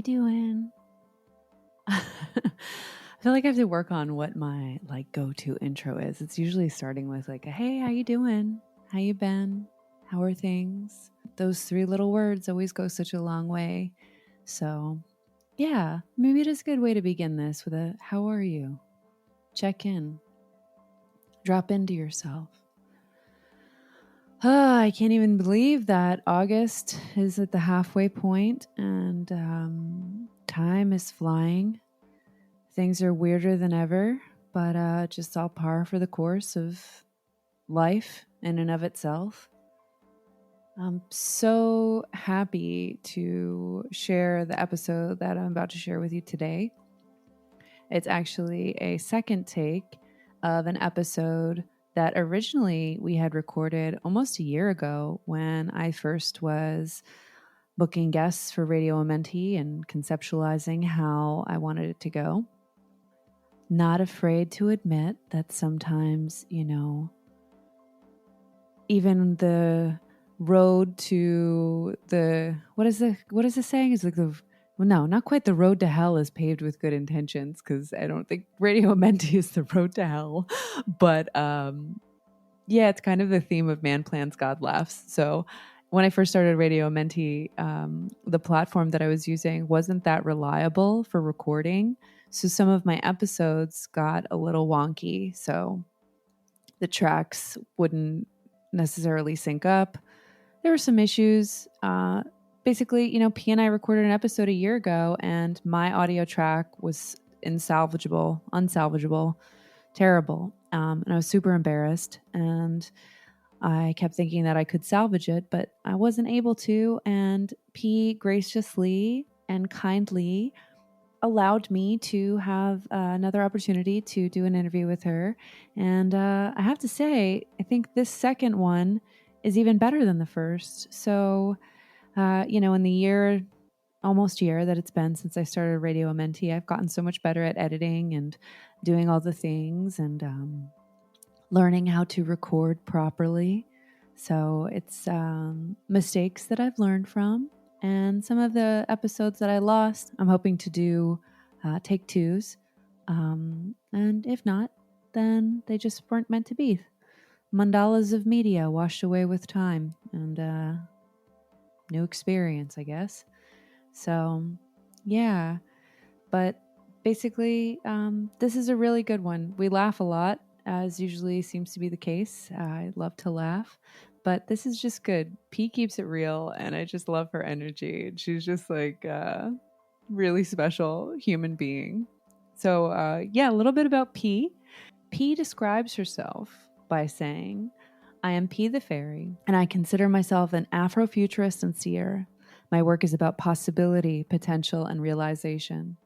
doing? I feel like I have to work on what my go-to intro is. It's usually starting with a hey, how you doing? How you been? How are things? Those three little words always go such a long way. So yeah, maybe it is a good way to begin this with a how are you? Check in. Drop into yourself. I can't even believe that August is at the halfway point and time is flying. Things are weirder than ever, but just all par for the course of life in and of itself. I'm so happy to share the episode that I'm about to share with you today. It's actually a second take of an episode that originally we had recorded almost a year ago when I first was booking guests for Radio Mentee and conceptualizing how I wanted it to go. Not afraid to admit that sometimes, even the road to what is the saying? It's no, not quite the road to hell is paved with good intentions, because I don't think Radio Mentee is the road to hell. But yeah, it's kind of the theme of Man Plans, God Laughs. So when I first started Radio Mentee, the platform that I was using wasn't that reliable for recording. So some of my episodes got a little wonky. So the tracks wouldn't necessarily sync up. There were some issues. Basically, P and I recorded an episode a year ago, and my audio track was unsalvageable, terrible. And I was super embarrassed. And I kept thinking that I could salvage it, but I wasn't able to. And P graciously and kindly allowed me to have another opportunity to do an interview with her. And I have to say, I think this second one is even better than the first. So, in the almost year that it's been since I started Radio Mentee, I've gotten so much better at editing and doing all the things and learning how to record properly. So it's mistakes that I've learned from. And some of the episodes that I lost, I'm hoping to do take twos. And if not, then they just weren't meant to be. Mandalas of media washed away with time and new experience, I guess. So, yeah. But basically, this is a really good one. We laugh a lot, as usually seems to be the case. I love to laugh. But this is just good. P keeps it real, and I just love her energy. She's just really special human being. So, yeah, a little bit about P. P describes herself by saying, I am P the Fairy, and I consider myself an Afrofuturist and seer. My work is about possibility, potential, and realization.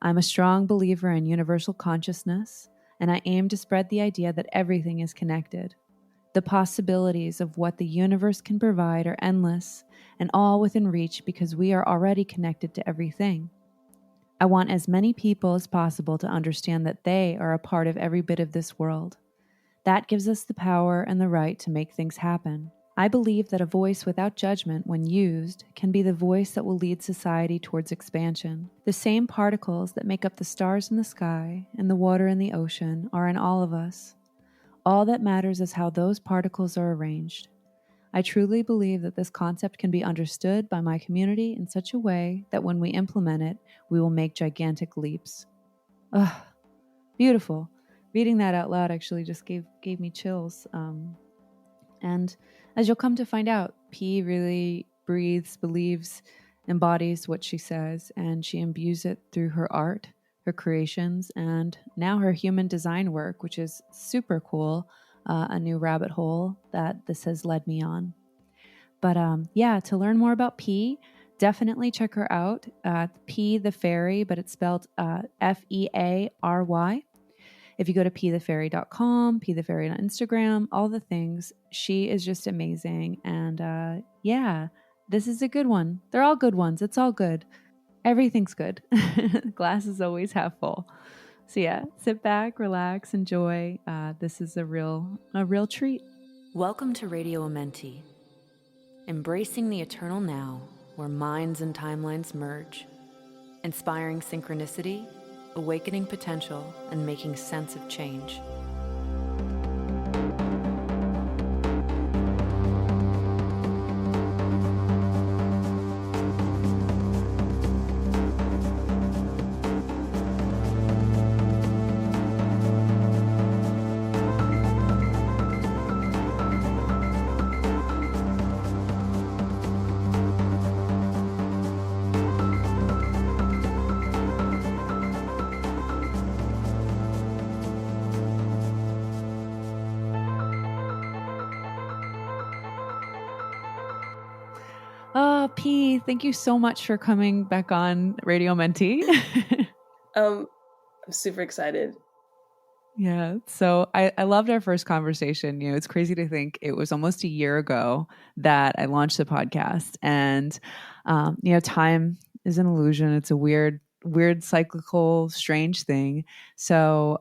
I'm a strong believer in universal consciousness, and I aim to spread the idea that everything is connected. The possibilities of what the universe can provide are endless and all within reach because we are already connected to everything. I want as many people as possible to understand that they are a part of every bit of this world. That gives us the power and the right to make things happen. I believe that a voice without judgment, when used, can be the voice that will lead society towards expansion. The same particles that make up the stars in the sky and the water in the ocean are in all of us. All that matters is how those particles are arranged. I truly believe that this concept can be understood by my community in such a way that when we implement it, we will make gigantic leaps. Ugh, beautiful. Reading that out loud actually just gave me chills. And as you'll come to find out, P really breathes, believes, embodies what she says, and she imbues it through her art, her creations, and now her human design work, which is super cool, a new rabbit hole that this has led me on. But yeah, to learn more about P, definitely check her out. P the Fairy, but it's spelled Feary. If you go to pthefairy.com, pthefairy on Instagram, all the things, she is just amazing. And yeah, this is a good one. They're all good ones. It's all good. Everything's good. Glass is always half full. So yeah, sit back, relax, enjoy. This is a real treat. Welcome to Radio Mentee, embracing the eternal now, where minds and timelines merge. inspiring synchronicity, awakening potential, and making sense of change. P, thank you so much for coming back on Radio Mentee. I'm super excited. Yeah. So I loved our first conversation. It's crazy to think it was almost a year ago that I launched the podcast. And, time is an illusion. It's a weird, cyclical, strange thing. So,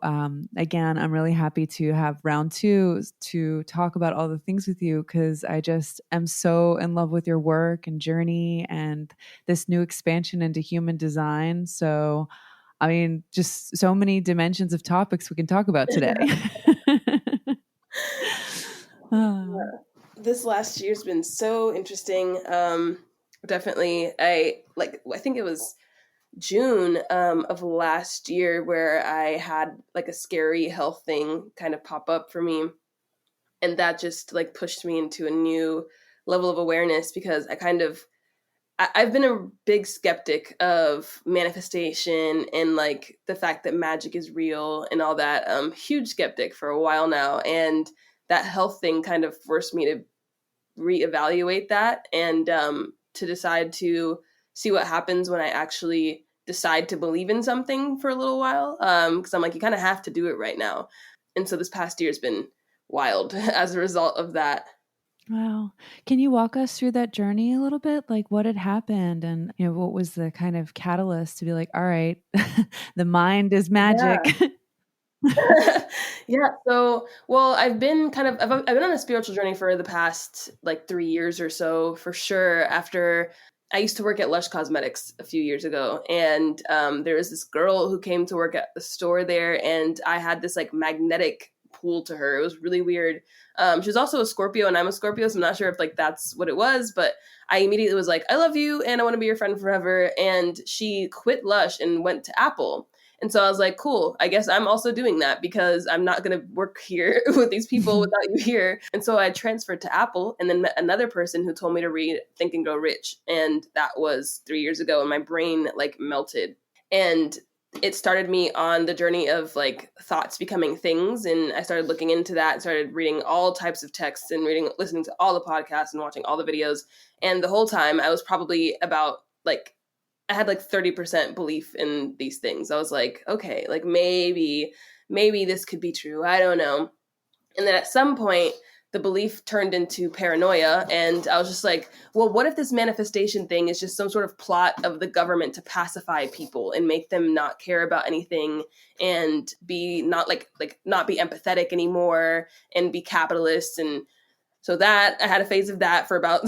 again, I'm really happy to have round two to talk about all the things with you, because I just am so in love with your work and journey and this new expansion into human design. So, I mean, just so many dimensions of topics we can talk about today. This last year's been so interesting. Definitely, I think it was June of last year where I had like a scary health thing kind of pop up for me, and that just like pushed me into a new level of awareness, because I've been a big skeptic of manifestation and like the fact that magic is real and all that. Huge skeptic for a while now, and that health thing kind of forced me to reevaluate that, and to decide to see what happens when I actually decide to believe in something for a little while. Because I'm like, you kind of have to do it right now, and so this past year's been wild as a result of that. Wow. Can you walk us through that journey a little bit? Like what had happened and what was the kind of catalyst to be like, all right, the mind is magic. Yeah. Yeah. So, well, I've been on a spiritual journey for the past like 3 years or so, for sure. After I used to work at Lush Cosmetics a few years ago, and there was this girl who came to work at the store there, and I had this like magnetic pull to her. It was really weird. She was also a Scorpio, and I'm a Scorpio, so I'm not sure if like that's what it was, but I immediately was like, I love you, and I want to be your friend forever. And she quit Lush and went to Apple. And so I was like, cool, I guess I'm also doing that, because I'm not going to work here with these people without you here. And so I transferred to Apple, and then met another person who told me to read Think and Grow Rich. And that was 3 years ago, and my brain like melted. And it started me on the journey of like thoughts becoming things. And I started looking into that, started reading all types of texts and listening to all the podcasts and watching all the videos. And the whole time I was probably about like, I had like 30% belief in these things. I was like, okay, like maybe this could be true. I don't know. And then at some point, the belief turned into paranoia. And I was just like, well, what if this manifestation thing is just some sort of plot of the government to pacify people and make them not care about anything and be not not be empathetic anymore and be capitalists? And so that I had a phase of that for about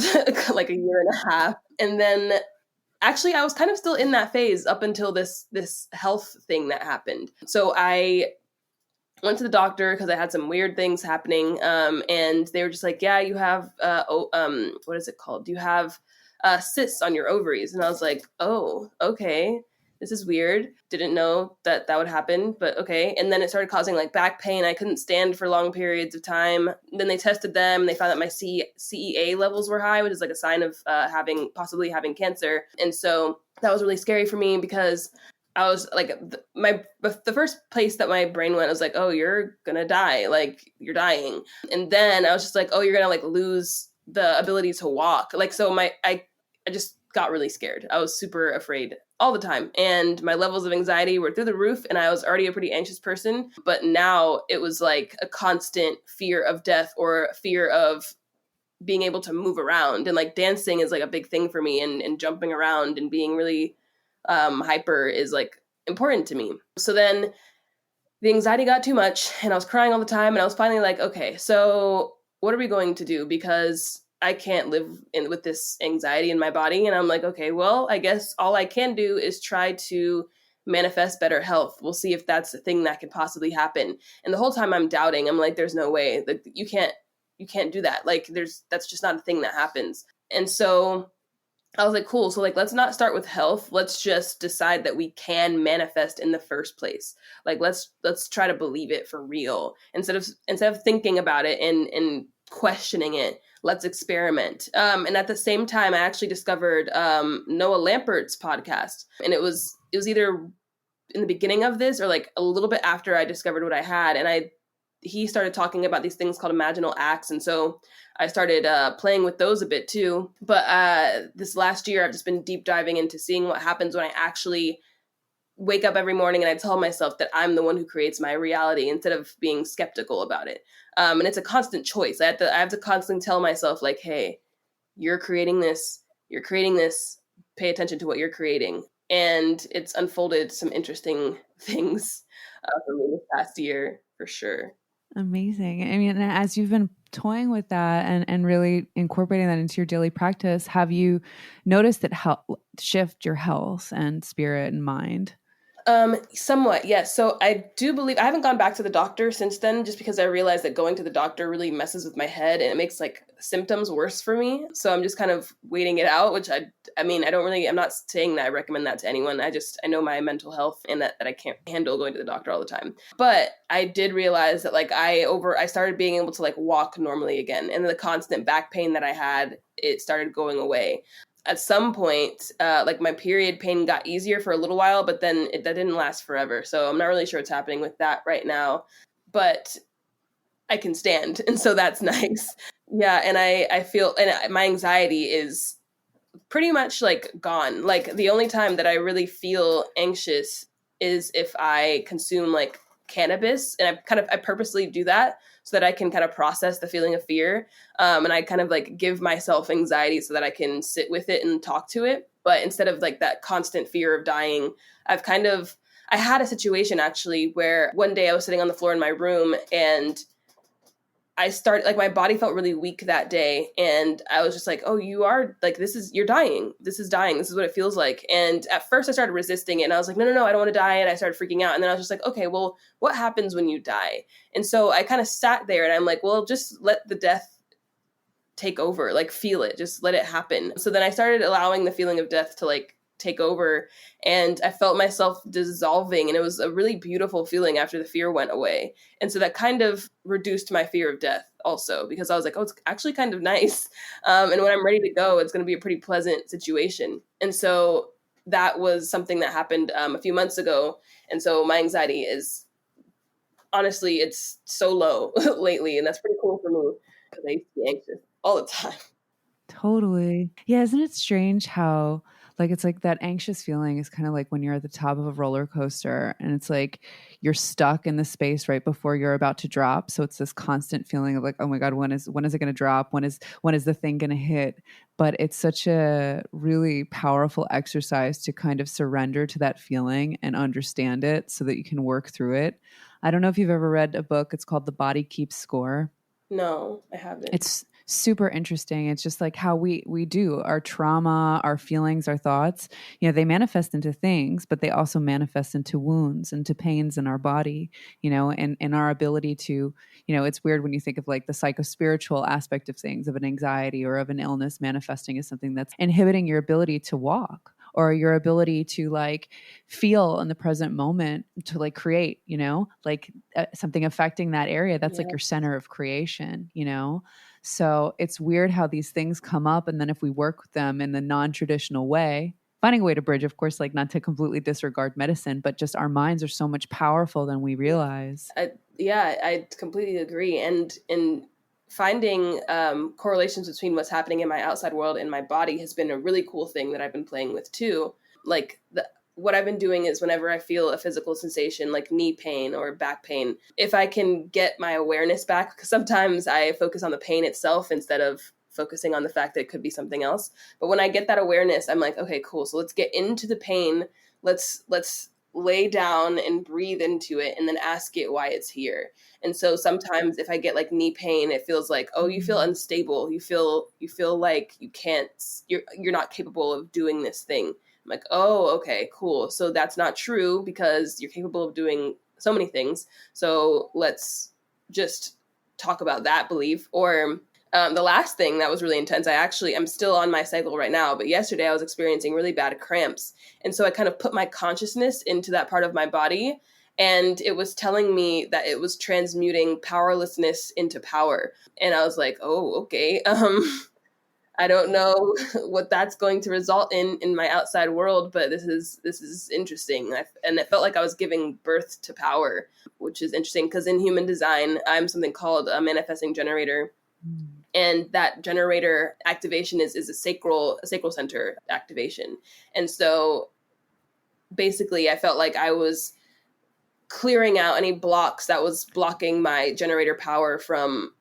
like a year and a half. And then actually I was kind of still in that phase up until this health thing that happened. So I went to the doctor because I had some weird things happening, and they were just like, yeah, you have what is it called, you have cysts on your ovaries. And I was like, oh, okay, this is weird, didn't know that would happen, but okay. And then it started causing like back pain. I couldn't stand for long periods of time. Then they tested them, and they found that my CEA levels were high, which is like a sign of possibly having cancer. And so that was really scary for me, because I was like, the first place that my brain went was like, oh, you're gonna die, like you're dying. And then I was just like, oh, you're gonna like lose the ability to walk. Like, so I just got really scared. I was super afraid all the time, and my levels of anxiety were through the roof. And I was already a pretty anxious person, but now it was like a constant fear of death or fear of being able to move around. And like dancing is like a big thing for me, and jumping around and being really hyper is like important to me. So then the anxiety got too much, and I was crying all the time, and I was finally like, okay, so what are we going to do? Because I can't live with this anxiety in my body. And I'm like, okay, well, I guess all I can do is try to manifest better health. We'll see if that's a thing that could possibly happen. And the whole time I'm doubting, I'm like, there's no way. Like, you can't do that. Like, that's just not a thing that happens. And so I was like, cool. So like, let's not start with health. Let's just decide that we can manifest in the first place. Like, let's try to believe it for real instead of thinking about it and questioning it. Let's experiment. And at the same time, I actually discovered Noah Lampert's podcast, and it was either in the beginning of this or like a little bit after I discovered what I had, and he started talking about these things called imaginal acts, and so I started playing with those a bit too. But this last year, I've just been deep diving into seeing what happens when I actually wake up every morning and I tell myself that I'm the one who creates my reality instead of being skeptical about it. And it's a constant choice. I have to constantly tell myself, like, hey, you're creating this. You're creating this. Pay attention to what you're creating. And it's unfolded some interesting things for me this past year, for sure. Amazing. I mean, as you've been toying with that and really incorporating that into your daily practice, have you noticed that help shift your health and spirit and mind? Somewhat, yes. So I do believe I haven't gone back to the doctor since then, just because I realized that going to the doctor really messes with my head and it makes like symptoms worse for me. So I'm just kind of waiting it out, which I mean, I'm not saying that I recommend that to anyone. I know my mental health and that I can't handle going to the doctor all the time. But I did realize that like I started being able to like walk normally again, and the constant back pain that I had, it started going away. At some point, like my period pain got easier for a little while, but then that didn't last forever. So I'm not really sure what's happening with that right now, but I can stand. And so that's nice. Yeah. And I feel, and my anxiety is pretty much like gone. Like the only time that I really feel anxious is if I consume like cannabis, and I purposely do that so that I can kind of process the feeling of fear. And I kind of like give myself anxiety so that I can sit with it and talk to it. But instead of like that constant fear of dying, I had a situation actually where one day I was sitting on the floor in my room, and I started like my body felt really weak that day, and I was just like, oh, you are like, you're dying. This is dying. This is what it feels like. And at first I started resisting it, and I was like, no, I don't want to die. And I started freaking out. And then I was just like, okay, well, what happens when you die? And so I kind of sat there and I'm like, well, just let the death take over, like feel it, just let it happen. So then I started allowing the feeling of death to like take over, and I felt myself dissolving, and it was a really beautiful feeling after the fear went away. And so that kind of reduced my fear of death also, because I was like, oh, it's actually kind of nice. And when I'm ready to go, it's going to be a pretty pleasant situation. And so that was something that happened a few months ago. And so my anxiety is honestly, it's so low lately, and that's pretty cool for me because I used to be anxious all the time. Totally. Yeah, isn't it strange how like it's like that anxious feeling is kind of like when you're at the top of a roller coaster and it's like you're stuck in the space right before you're about to drop. So it's this constant feeling of like, oh my God, when is it going to drop? When is the thing going to hit? But it's such a really powerful exercise to kind of surrender to that feeling and understand it so that you can work through it. I don't know if you've ever read a book. It's called The Body Keeps Score. No, I haven't. It's super interesting. It's just like how we do our trauma, our feelings, our thoughts, they manifest into things, but they also manifest into wounds, into pains in our body, and our ability to, it's weird when you think of like the psychospiritual aspect of things, of an anxiety or of an illness manifesting as something that's inhibiting your ability to walk or your ability to like feel in the present moment, to like create, like something affecting that area. That's like your center of creation, So it's weird how these things come up. And then if we work with them in the non-traditional way, finding a way to bridge, of course, like not to completely disregard medicine, but just our minds are so much powerful than we realize. I completely agree. And in finding correlations between what's happening in my outside world and my body has been a really cool thing that I've been playing with too. Like what I've been doing is whenever I feel a physical sensation like knee pain or back pain, if I can get my awareness back, because sometimes I focus on the pain itself instead of focusing on the fact that it could be something else. But when I get that awareness, I'm like, okay, cool. So let's get into the pain. Let's lay down and breathe into it and then ask it why it's here. And so sometimes if I get like knee pain, it feels like, oh, you feel unstable. You feel like you're not capable of doing this thing. I'm like, oh, okay, cool. So that's not true because you're capable of doing so many things. So let's just talk about that belief. Or the last thing that was really intense, I'm still on my cycle right now, but yesterday I was experiencing really bad cramps. And so I kind of put my consciousness into that part of my body, and it was telling me that it was transmuting powerlessness into power. And I was like, oh, okay. I don't know what that's going to result in my outside world, but this is interesting. And it felt like I was giving birth to power, which is interesting because in human design, I'm something called a manifesting generator. And that generator activation is a sacral center activation. And so basically I felt like I was clearing out any blocks that was blocking my generator power from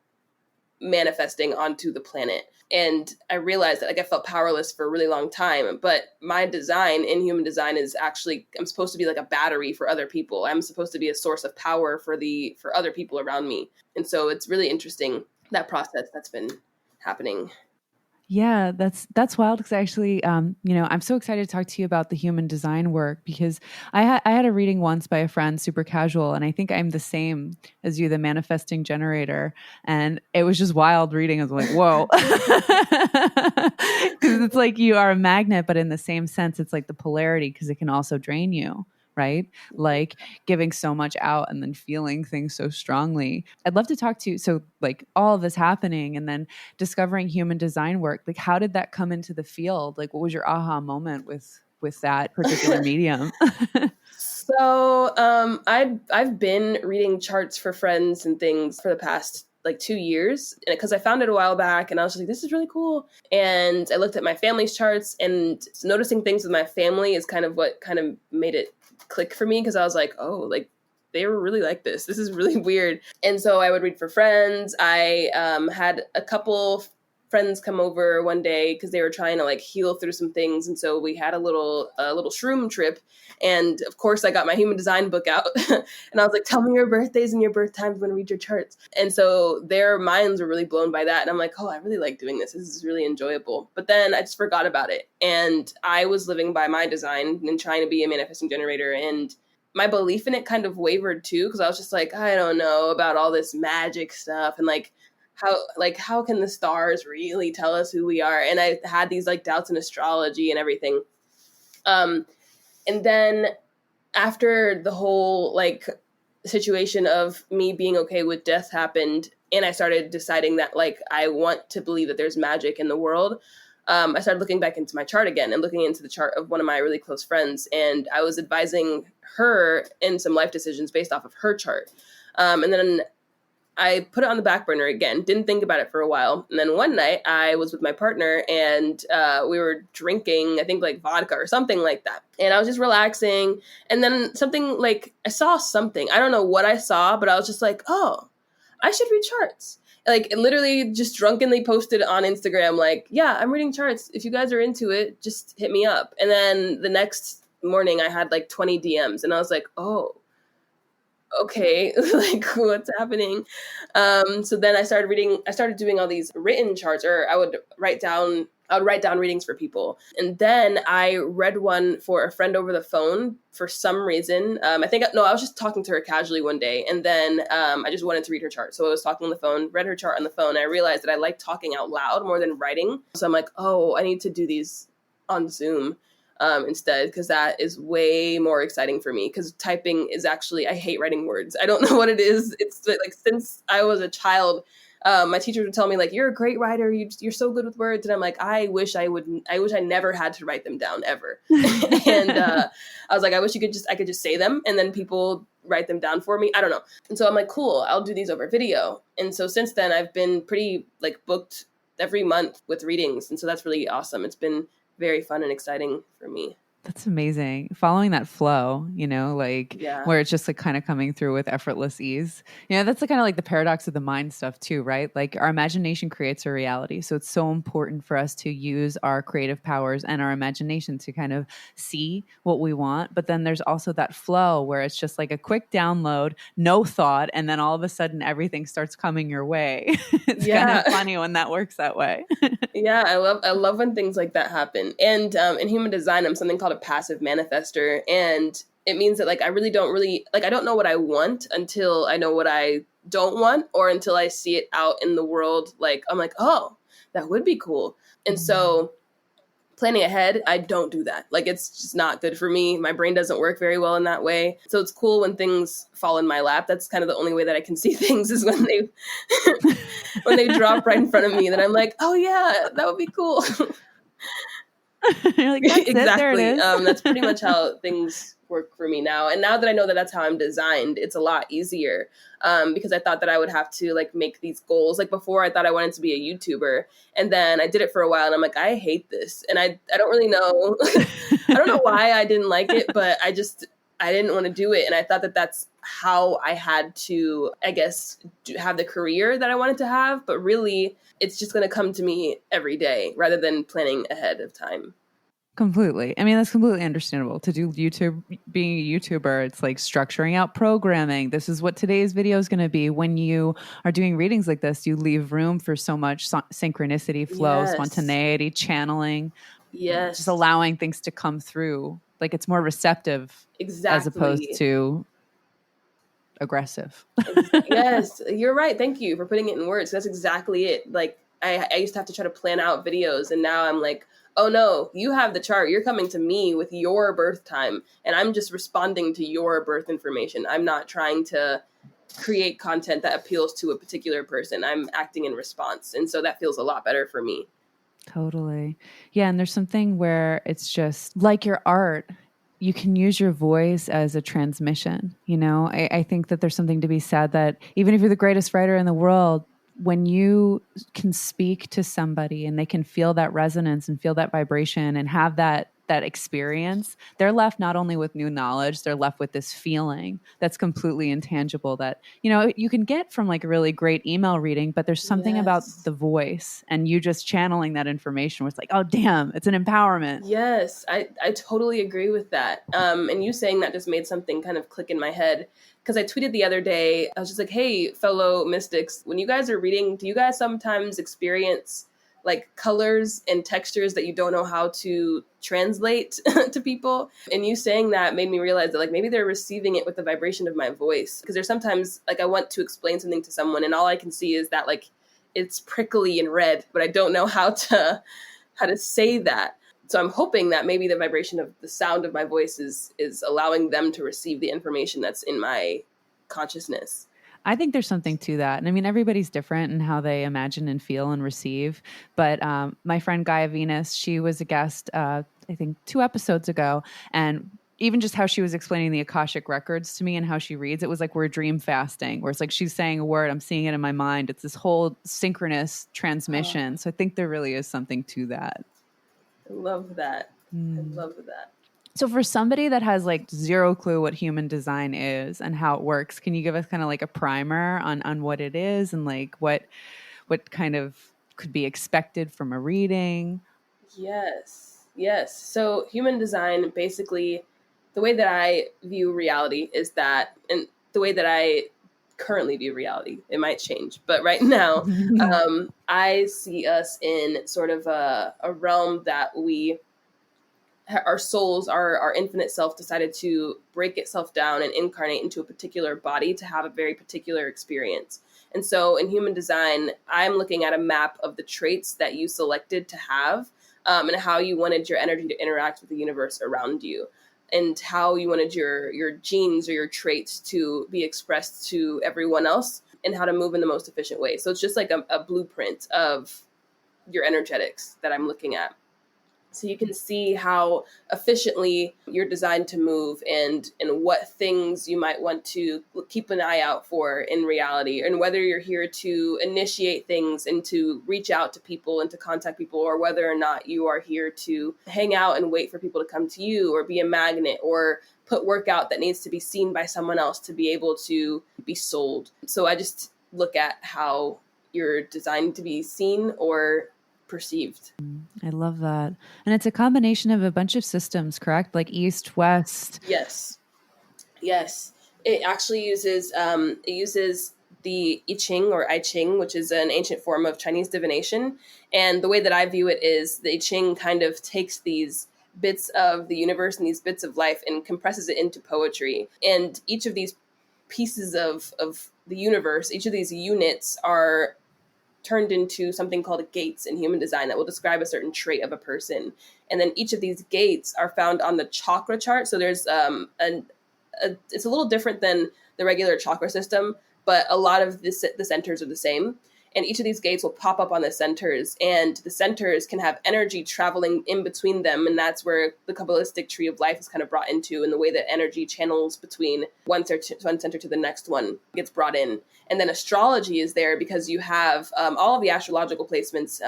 manifesting onto the planet. And I realized that like I felt powerless for a really long time, but my design in human design is actually, I'm supposed to be like a battery for other people. I'm supposed to be a source of power for other people around me. And so it's really interesting, that process that's been happening. Yeah, that's wild because actually, I'm so excited to talk to you about the human design work because I had a reading once by a friend, super casual, and I think I'm the same as you, the manifesting generator, and it was just wild reading. I was like, whoa, because it's like you are a magnet, but in the same sense, it's like the polarity because it can also drain you. Right? Like giving so much out and then feeling things so strongly. I'd love to talk to you. So, like, all of this happening and then discovering human design work, like how did that come into the field? Like what was your aha moment with that particular medium? So I've been reading charts for friends and things for the past like 2 years because I found it a while back and I was just like, this is really cool. And I looked at my family's charts, and noticing things with my family is kind of what kind of made it click for me, because I was like, oh, like they were really like this. This is really weird. And so I would read for friends. I had a couple friends come over one day because they were trying to like heal through some things, and so we had a little shroom trip. And of course I got my human design book out and I was like, tell me your birthdays and your birth times, I'm going to read your charts. And so their minds were really blown by that, and I'm like, oh, I really like doing this is really enjoyable. But then I just forgot about it, and I was living by my design and trying to be a manifesting generator, and my belief in it kind of wavered too, because I was just like, I don't know about all this magic stuff, and how can the stars really tell us who we are? And I had these like doubts in astrology and everything. And then after the whole like situation of me being okay with death happened, and I started deciding that like I want to believe that there's magic in the world, I started looking back into my chart again and looking into the chart of one of my really close friends, and I was advising her in some life decisions based off of her chart. And then I put it on the back burner again, didn't think about it for a while. And then one night I was with my partner, and we were drinking, I think like vodka or something like that. And I was just relaxing. And then something like, I saw something. I don't know what I saw, but I was just like, oh, I should read charts. Like literally just drunkenly posted on Instagram, like, yeah, I'm reading charts. If you guys are into it, just hit me up. And then the next morning I had like 20 DMs, and I was like, oh, okay, like what's happening? So then I started doing all these written charts, or I would write down readings for people. And then I read one for a friend over the phone for some reason. I was just talking to her casually one day, and then I just wanted to read her chart. So I was talking on the phone, read her chart on the phone, and I realized that I like talking out loud more than writing. So I'm like, oh, I need to do these on Zoom instead, because that is way more exciting for me, because typing is actually, I hate writing words. I don't know what it is. It's like since I was a child, my teachers would tell me like, you're a great writer, you're so good with words, and I'm like, I wish I never had to write them down ever. And I was like, I wish I could just say them and then people write them down for me. I don't know. And so I'm like, cool, I'll do these over video. And so since then I've been pretty like booked every month with readings, and so that's really awesome. It's been very fun and exciting for me. That's amazing. Following that flow, like Yeah. where it's just like kind of coming through with effortless ease. That's kind of like the paradox of the mind stuff too, right? Like our imagination creates our reality. So it's so important for us to use our creative powers and our imagination to kind of see what we want. But then there's also that flow where it's just like a quick download, no thought, and then all of a sudden everything starts coming your way. It's kind Yeah. of funny when that works that way. Yeah, I love when things like that happen. And in human design, I'm something called a passive manifester, and it means that like I really don't really like I don't know what I want until I know what I don't want, or until I see it out in the world. Like I'm like, oh, that would be cool. And so planning ahead, I don't do that. Like it's just not good for me. My brain doesn't work very well in that way. So it's cool when things fall in my lap. That's kind of the only way that I can see things is when they when they drop right in front of me. Then I'm like, oh yeah, that would be cool. You're like, that's it. There it Exactly. is. That's pretty much how things work for me now. And now that I know that that's how I'm designed, it's a lot easier. Because I thought that I would have to like make these goals. Like before, I thought I wanted to be a YouTuber, and then I did it for a while, and I'm like, I hate this, and I don't really know. I don't know why I didn't like it, but I didn't want to do it, and I thought that that's how I had to, I guess, have the career that I wanted to have. But really, it's just going to come to me every day rather than planning ahead of time. Completely. I mean, that's completely understandable. To do YouTube, being a YouTuber, it's like structuring out programming. This is what today's video is going to be. When you are doing readings like this, you leave room for so much synchronicity, flow, Yes. spontaneity, channeling, just Yes. allowing things to come through. Like it's more receptive as opposed Exactly. to aggressive. Yes, you're right. Thank you for putting it in words. That's exactly it. Like I used to have to try to plan out videos, and now I'm like, oh no, you have the chart. You're coming to me with your birth time, and I'm just responding to your birth information. I'm not trying to create content that appeals to a particular person. I'm acting in response, and so that feels a lot better for me. Totally. Yeah. And there's something where it's just like your art, you can use your voice as a transmission. I think that there's something to be said that even if you're the greatest writer in the world, when you can speak to somebody and they can feel that resonance and feel that vibration and have that experience, they're left not only with new knowledge, they're left with this feeling that's completely intangible that you can get from like a really great email reading, but there's something about Yes. the voice and you just channeling that information where it's like, oh damn, it's an empowerment. Yes, I totally agree with that. And you saying that just made something kind of click in my head because I tweeted the other day. I was just like, "Hey, fellow mystics, when you guys are reading, do you guys sometimes experience like colors and textures that you don't know how to translate to people?" And you saying that made me realize that like maybe they're receiving it with the vibration of my voice because there's sometimes like I want to explain something to someone and all I can see is that like it's prickly and red, but I don't know how to say that. So I'm hoping that maybe the vibration of the sound of my voice is allowing them to receive the information that's in my consciousness. I think there's something to that. And I mean, everybody's different in how they imagine and feel and receive. But my friend Gaia Venus, she was a guest, I think 2 episodes ago. And even just how she was explaining the Akashic records to me and how she reads, it was like we're dream fasting, where it's like she's saying a word, I'm seeing it in my mind. It's this whole synchronous Oh, transmission. So I think there really is something to that. I love that. I Mm. love that. So for somebody that has like zero clue what human design is and how it works, can you give us kind of like a primer on what it is and like what kind of could be expected from a reading? Yes. Yes. So human design basically the way that I view reality is that and the way that I currently view reality, it might change, but right now, I see us in sort of a realm that our souls, our infinite self decided to break itself down and incarnate into a particular body to have a very particular experience. And so in human design, I'm looking at a map of the traits that you selected to have, and how you wanted your energy to interact with the universe around you, and how you wanted your genes or your traits to be expressed to everyone else, and how to move in the most efficient way. So it's just like a blueprint of your energetics that I'm looking at. So you can see how efficiently you're designed to move, and what things you might want to keep an eye out for in reality, and whether you're here to initiate things and to reach out to people and to contact people, or whether or not you are here to hang out and wait for people to come to you, or be a magnet, or put work out that needs to be seen by someone else to be able to be sold. So I just look at how you're designed to be seen or perceived. I love that. And it's a combination of a bunch of systems, correct? Like east, west. Yes. Yes. It actually uses the I Ching or I Ching, which is an ancient form of Chinese divination. And the way that I view it is the I Ching kind of takes these bits of the universe and these bits of life and compresses it into poetry. And each of these pieces of the universe, each of these units are turned into something called gates in human design that will describe a certain trait of a person. And then each of these gates are found on the chakra chart. So there's it's a little different than the regular chakra system, but a lot of the centers are the same. And each of these gates will pop up on the centers, and the centers can have energy traveling in between them. And that's where the Kabbalistic tree of life is kind of brought into, and the way that energy channels between one center to the next one gets brought in. And then astrology is there because you have all of the astrological placements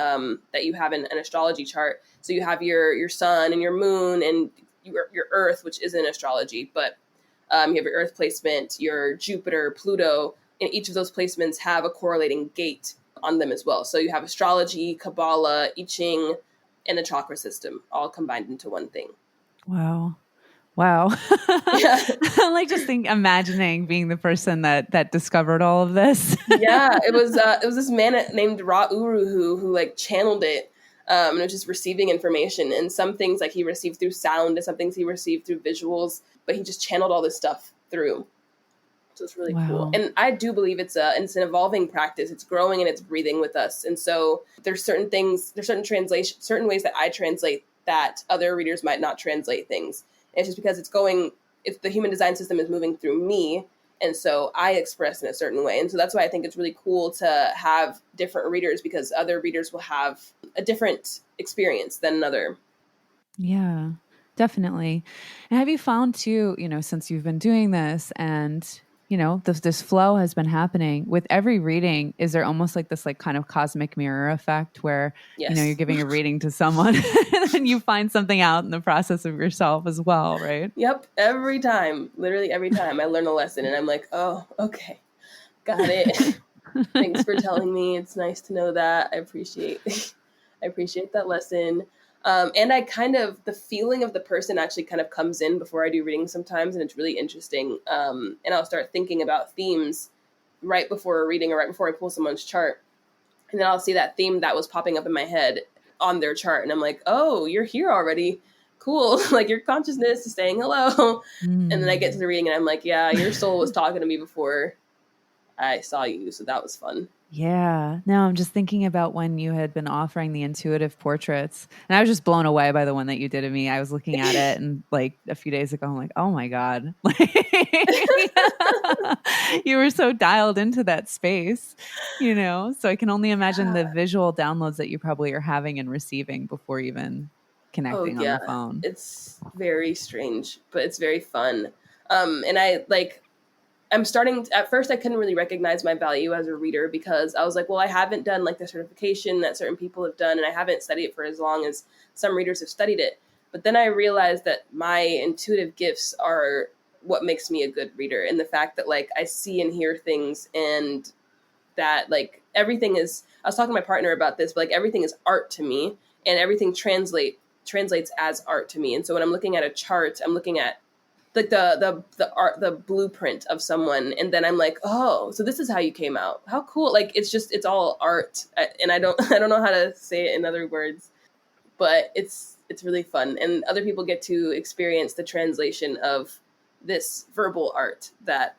that you have in an astrology chart. So you have your sun and your moon and your earth, which isn't astrology, but you have your earth placement, your Jupiter, Pluto, and each of those placements have a correlating gate on them as well. So you have astrology, Kabbalah, I Ching, and the chakra system all combined into one thing. Wow. Wow. Yeah. I'm like just imagining being the person that discovered all of this. Yeah, it was this man named Ra Uru who like channeled it, and it was just receiving information. And some things like he received through sound, and some things he received through visuals, but he just channeled all this stuff through. So it's really cool. Wow. And I do believe it's an evolving practice. It's growing and it's breathing with us. And so there's certain things, there's certain ways that I translate that other readers might not translate things. And it's just because if the human design system is moving through me, and so I express in a certain way. And so that's why I think it's really cool to have different readers, because other readers will have a different experience than another. Yeah, definitely. And have you found too, since you've been doing this and, this flow has been happening with every reading, is there almost like this like kind of cosmic mirror effect where, you're Yes. giving a reading to someone and then you find something out in the process of yourself as well, right? Yep. Every time, literally every time I learn a lesson and I'm like, oh, okay, got it. Thanks for telling me. It's nice to know that. I appreciate that lesson. And the feeling of the person actually kind of comes in before I do readings sometimes, and it's really interesting. And I'll start thinking about themes right before a reading or right before I pull someone's chart. And then I'll see that theme that was popping up in my head on their chart. And I'm like, oh, you're here already. Cool. Like your consciousness is saying hello. And then I get to the reading and I'm like, yeah, your soul was talking to me before I saw you. So that was fun. Yeah. No, I'm just thinking about when you had been offering the intuitive portraits. And I was just blown away by the one that you did of me. I was looking at it and like a few days ago, I'm like, oh my God. You were so dialed into that space, So I can only imagine the visual downloads that you probably are having and receiving before even connecting on the phone. It's very strange, but it's very fun. And at first I couldn't really recognize my value as a reader, because I was like, well, I haven't done like the certification that certain people have done, and I haven't studied it for as long as some readers have studied it. But then I realized that my intuitive gifts are what makes me a good reader, and the fact that like I see and hear things, and that like everything is, I was talking to my partner about this, but like everything is art to me, and everything translates as art to me. And so when I'm looking at a chart, I'm looking at like the art, the blueprint of someone, and then I'm like, oh, so this is how you came out. How cool! Like it's all art, and I don't I don't know how to say it in other words, but it's really fun, and other people get to experience the translation of this verbal art that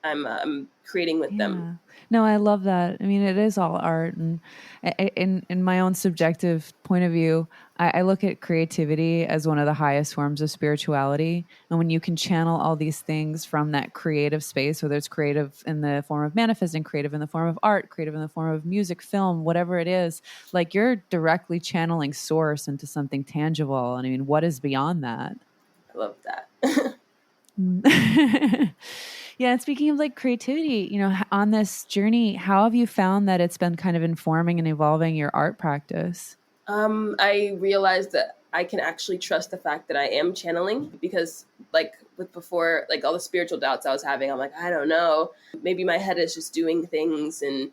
I'm creating with them. Yeah. No, I love that. I mean, it is all art, and in my own subjective point of view, I look at creativity as one of the highest forms of spirituality. And when you can channel all these things from that creative space, whether it's creative in the form of manifesting, creative in the form of art, creative in the form of music, film, whatever it is, like you're directly channeling source into something tangible. And I mean, what is beyond that? I love that. Yeah, and speaking of like creativity, on this journey, how have you found that it's been kind of informing and evolving your art practice? I realized that I can actually trust the fact that I am channeling, because like with before, like all the spiritual doubts I was having, I'm like, I don't know, maybe my head is just doing things, and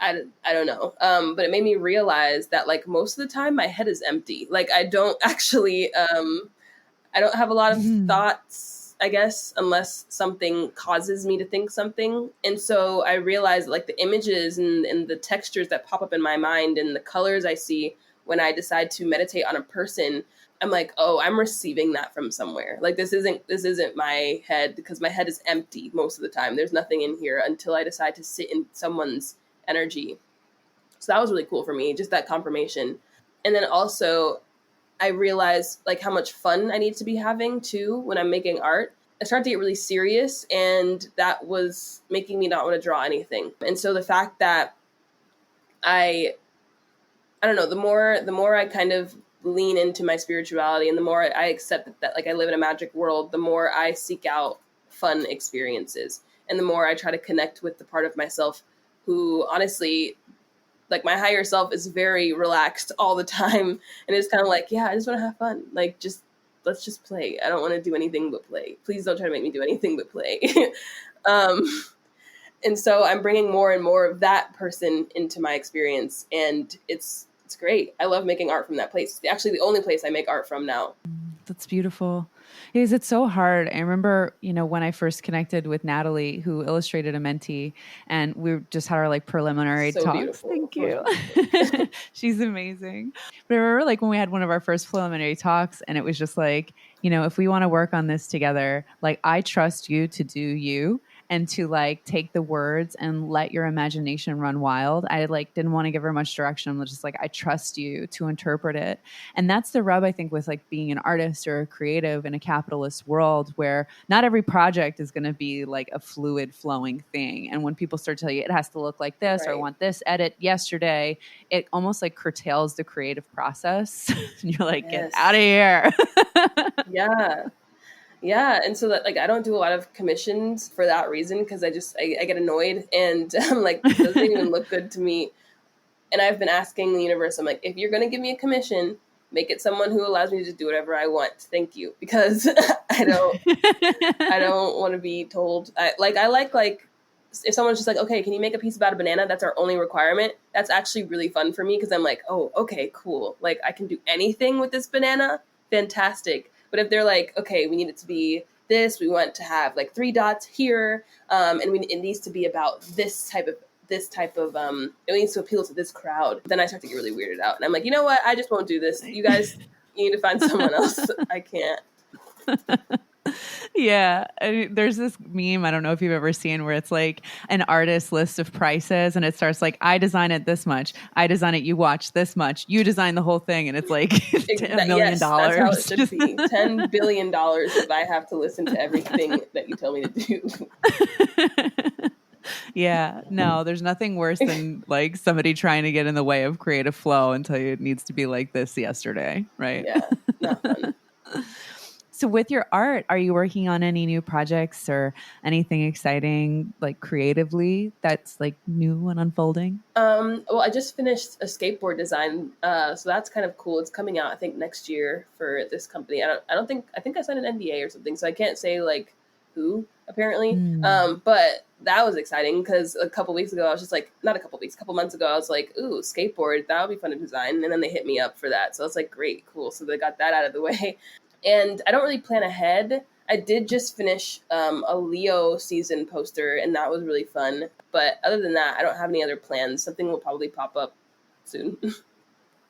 I don't know. But it made me realize that like most of the time my head is empty. Like I don't actually I don't have a lot of Mhm. thoughts, I guess, unless something causes me to think something. And so I realized like the images and the textures that pop up in my mind and the colors I see when I decide to meditate on a person, I'm like, oh, I'm receiving that from somewhere. Like this isn't my head, because my head is empty most of the time. There's nothing in here until I decide to sit in someone's energy. So that was really cool for me, just that confirmation. And then also I realized like how much fun I need to be having too when I'm making art. I started to get really serious, and that was making me not want to draw anything. And so the fact that I I don't know, the more I kind of lean into my spirituality, and the more I accept that like I live in a magic world, the more I seek out fun experiences, and the more I try to connect with the part of myself who honestly, like my higher self is very relaxed all the time, and it's kind of like, yeah, I just want to have fun, like just let's just play. I don't want to do anything but play. Please don't try to make me do anything but play. um and so I'm bringing more and more of that person into my experience, and it's great. I love making art from that place. It's actually the only place I make art from now. That's beautiful. Because it's so hard. I remember, when I first connected with Natalie, who illustrated a mentee, and we just had our like preliminary So talks. beautiful, Thank most you. beautiful. She's amazing. But I remember like when we had one of our first preliminary talks, and it was just like, if we want to work on this together, like I trust you to do you and to like take the words and let your imagination run wild. I like didn't want to give her much direction. I'm just like, I trust you to interpret it. And that's the rub, I think, with like being an artist or a creative in a capitalist world where not every project is going to be like a fluid flowing thing. And when people start to tell you it has to look like this, or I Right. want this edit yesterday, it almost like curtails the creative process. And you're like, get out of Yes. here. Yeah. Yeah, and so that like I don't do a lot of commissions for that reason, because I get annoyed, and I'm like, this doesn't even look good to me. And I've been asking the universe, I'm like, if you're gonna give me a commission, make it someone who allows me to just do whatever I want. Thank you, because I don't want to be told. I like if someone's just like, okay, can you make a piece about a banana? That's our only requirement. That's actually really fun for me, because I'm like, oh, okay, cool. Like I can do anything with this banana. Fantastic. But if they're like, okay, we need it to be this, we want to have like 3 dots here, and it needs to be about this type of it needs to appeal to this crowd, then I start to get really weirded out, and I'm like, you know what, I just won't do this. You guys, you need to find someone else. I can't. Yeah. There's this meme, I don't know if you've ever seen, where it's like an artist list of prices and it starts like, I design it this much. I design it, you watch this much. You design the whole thing. And it's like $1 million. Yes, that's how it should Just be. $10 billion if I have to listen to everything that you tell me to do. Yeah. No, there's nothing worse than like somebody trying to get in the way of creative flow and tell you it needs to be like this yesterday. Right. Yeah, not fun. So, with your art, are you working on any new projects or anything exciting, like creatively, that's like new and unfolding? Well, I just finished a skateboard design, so that's kind of cool. It's coming out, I think, next year for this company. I don't think, I think I signed an NDA or something, so I can't say like who apparently. Hmm. But that was exciting, because a couple weeks ago I was just like, not a couple weeks, a couple months ago I was like, ooh, skateboard, that would be fun to design, and then they hit me up for that, so I was like, great, cool. So they got that out of the way, and I don't really plan ahead. I did just finish a Leo season poster, and that was really fun. But other than that, I don't have any other plans. Something will probably pop up soon.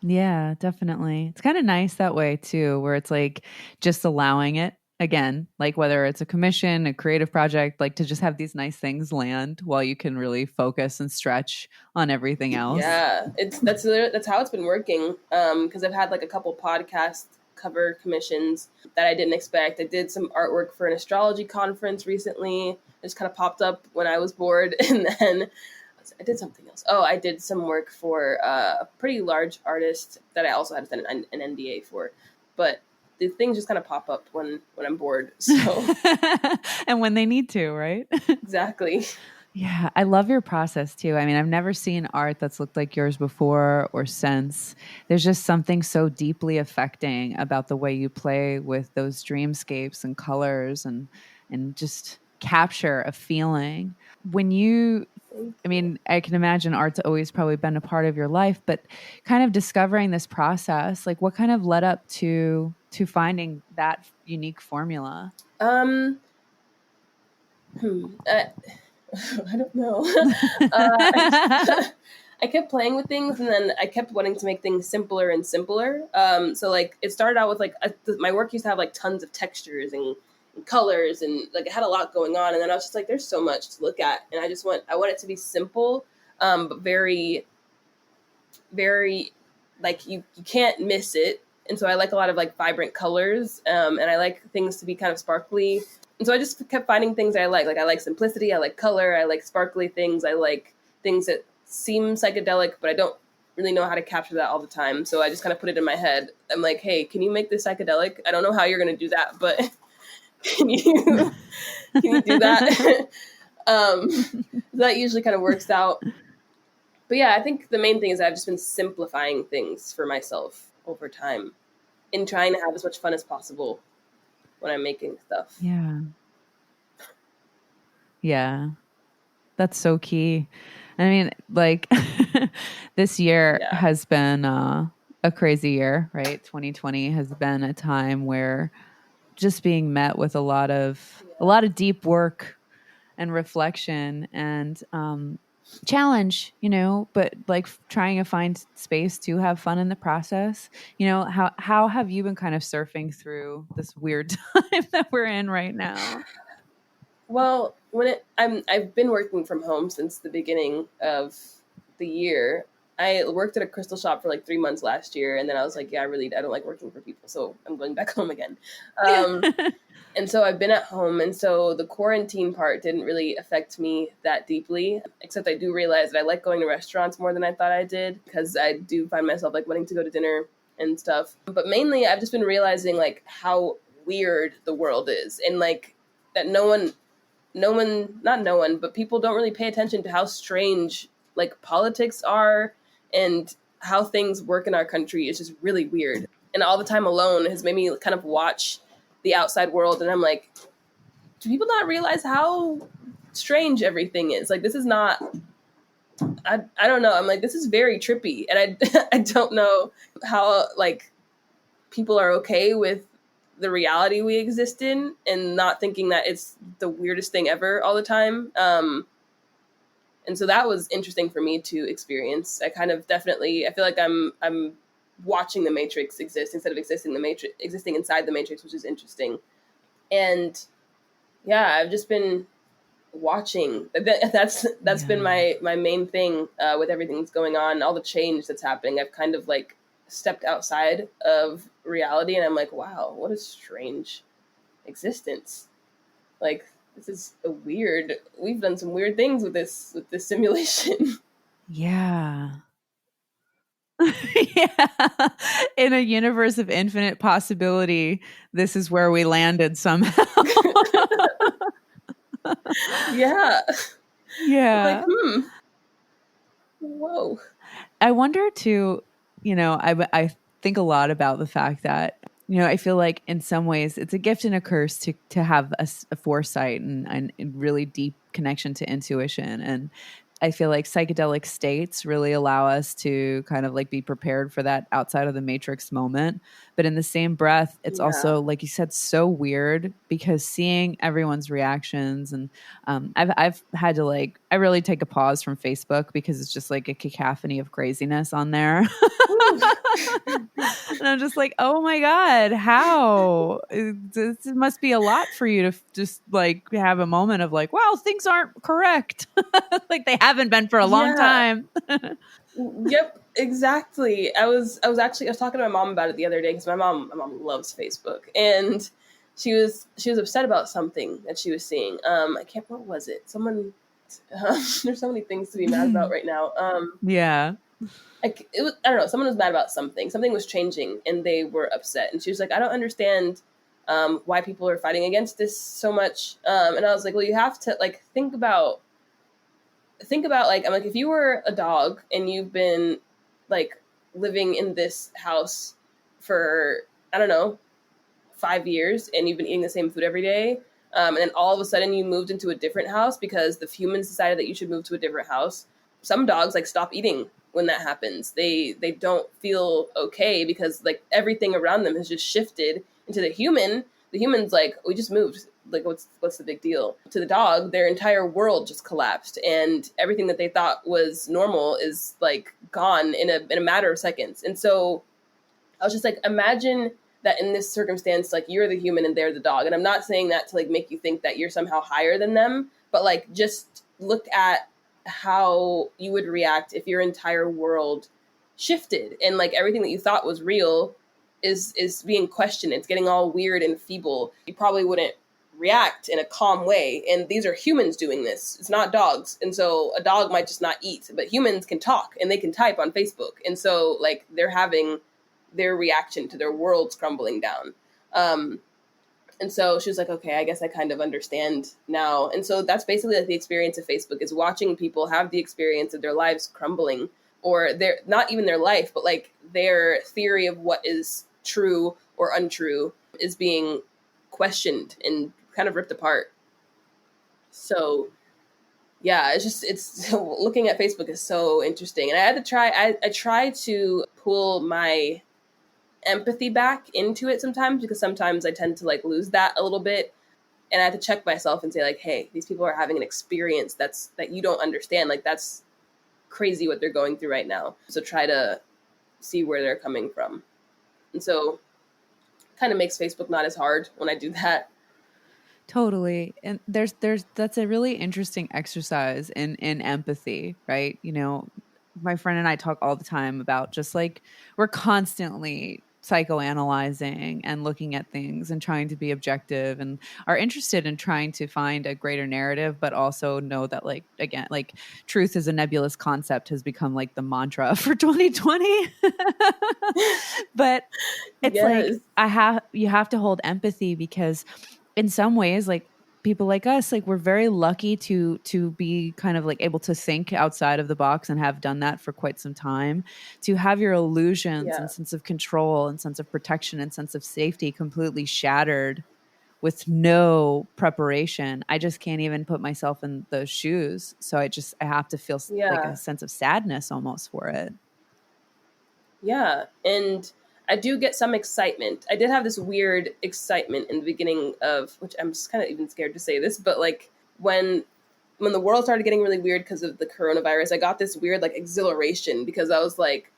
Yeah, definitely. It's kind of nice that way too, where it's like just allowing it again, like whether it's a commission, a creative project, like to just have these nice things land while you can really focus and stretch on everything else. Yeah, that's how it's been working. Because I've had like a couple podcast cover commissions that I didn't expect. I did some artwork for an astrology conference recently. It just kind of popped up when I was bored, and then I did something else. Oh, I did some work for a pretty large artist that I also had to send an NDA for. But the things just kind of pop up when I'm bored. So And when they need to, right? exactly. Yeah, I love your process too. I mean, I've never seen art that's looked like yours before or since. There's just something so deeply affecting about the way you play with those dreamscapes and colors and just capture a feeling. When you Thank I you. mean, I can imagine art's always probably been a part of your life, but kind of discovering this process, like what kind of led up to finding that unique formula? Um, I, I don't know. I just I kept playing with things, and then I kept wanting to make things simpler and simpler. So like it started out with like my work used to have like tons of textures and colors, and like it had a lot going on. And then I was just like, there's so much to look at, and I want it to be simple, but very very like you can't miss it. And so I like a lot of like vibrant colors, and I like things to be kind of sparkly. And so I just kept finding things I like. Like I like simplicity, I like color, I like sparkly things, I like things that seem psychedelic, but I don't really know how to capture that all the time. So I just kind of put it in my head. I'm like, hey, can you make this psychedelic? I don't know how you're going to do that, but can you can you do that? um, that usually kind of works out. But yeah, I think the main thing is that I've just been simplifying things for myself over time and trying to have as much fun as possible when I'm making stuff. Yeah. Yeah. That's so key. I mean, like this year Yeah. has been a crazy year, right? 2020 has been a time where just being met with a Yeah. lot of deep work and reflection and challenge, but like trying to find space to have fun in the process. How have you been kind of surfing through this weird time that we're in right now? Well, I've been working from home since the beginning of the year. I worked at a crystal shop for like 3 months last year, and then I was like, yeah, I don't like working for people, so I'm going back home again. Um, and so I've been at home, and so the quarantine part didn't really affect me that deeply, except I do realize that I like going to restaurants more than I thought I did, because I do find myself like wanting to go to dinner and stuff. But mainly I've just been realizing like how weird the world is, and like that not no one, but people don't really pay attention to how strange like politics are, and how things work in our country is just really weird. And all the time alone has made me kind of watch the outside world, and I'm like, do people not realize how strange everything is? Like this is not I don't know. I'm like, this is very trippy, and I I don't know how like people are okay with the reality we exist in and not thinking that it's the weirdest thing ever all the time. And so that was interesting for me to experience. I kind of definitely I feel like I'm watching the Matrix exist instead of existing inside the Matrix, which is interesting. And yeah, I've just been watching. That's been Yeah. my main thing with everything that's going on, all the change that's happening. I've kind of like stepped outside of reality, and I'm like, wow, what a strange existence. Like this is a weird. We've done some weird things with this simulation. Yeah. Yeah. In a universe of infinite possibility, this is where we landed somehow. Yeah, I'm like, Yeah. whoa. I wonder too, I think a lot about the fact that, I feel like in some ways it's a gift and a curse to have a foresight and really deep connection to intuition. And I feel like psychedelic states really allow us to kind of like be prepared for that outside of the matrix moment. But in the same breath, it's Yeah. also, like you said, so weird because seeing everyone's reactions, and I've had to, like, I really take a pause from Facebook because it's just like a cacophony of craziness on there. Ooh. And I'm just like, oh my God, how? This must be a lot for you to just like have a moment of like, wow, things aren't correct. Like they haven't been for a long Yeah. time. Yep, exactly. I was talking to my mom about it the other day because my mom loves Facebook, and she was upset about something that she was seeing. I can't. What was it? Someone. There's so many things to be mad about right now. Yeah. I don't know. Someone was mad about something. Something was changing, and they were upset. And she was like, "I don't understand why people are fighting against this so much." And I was like, "Well, you have to like think about like I'm like if you were a dog and you've been like living in this house for I don't know 5 years and you've been eating the same food every day, and then all of a sudden you moved into a different house because the humans decided that you should move to a different house. Some dogs like stop eating when that happens. They don't feel okay because like everything around them has just shifted into the human. The human's like, we just moved. Like, what's the big deal? To the dog, their entire world just collapsed, and everything that they thought was normal is like gone in a matter of seconds. And so I was just like, imagine that in this circumstance, like you're the human and they're the dog. And I'm not saying that to like make you think that you're somehow higher than them, but like just look at how you would react if your entire world shifted and like everything that you thought was real is being questioned. It's getting all weird and feeble. You probably wouldn't react in a calm way. And these are humans doing this. It's not dogs. And so a dog might just not eat, but humans can talk and they can type on Facebook. And so like they're having their reaction to their worlds crumbling down. Um, and so she was like, okay, I guess I kind of understand now. And so that's basically like the experience of Facebook is watching people have the experience of their lives crumbling, or their not even their life, but like their theory of what is true or untrue is being questioned and kind of ripped apart. So yeah, it's looking at Facebook is so interesting. And I had to try I try to pull my empathy back into it sometimes because sometimes I tend to like lose that a little bit, and I have to check myself and say like, hey, these people are having an experience that you don't understand. Like that's crazy what they're going through right now. So try to see where they're coming from. And so kind of makes Facebook not as hard when I do that. Totally. And there's that's a really interesting exercise in empathy, right? You know, my friend and I talk all the time about just like we're constantly psychoanalyzing and looking at things and trying to be objective and are interested in trying to find a greater narrative, but also know that like again, like truth is a nebulous concept has become like the mantra for 2020. But it's like Yes. you have to hold empathy because in some ways like people like us, like we're very lucky to be kind of like able to think outside of the box and have done that for quite some time. To have your illusions Yeah. and sense of control and sense of protection and sense of safety completely shattered with no preparation, I just can't even put myself in those shoes. So I have to feel like a Yeah. sense of sadness almost for it. Yeah. And I do get some excitement. I did have this weird excitement in the beginning of, which I'm just kind of even scared to say this, but like when the world started getting really weird because of the coronavirus, I got this weird like exhilaration because I was like,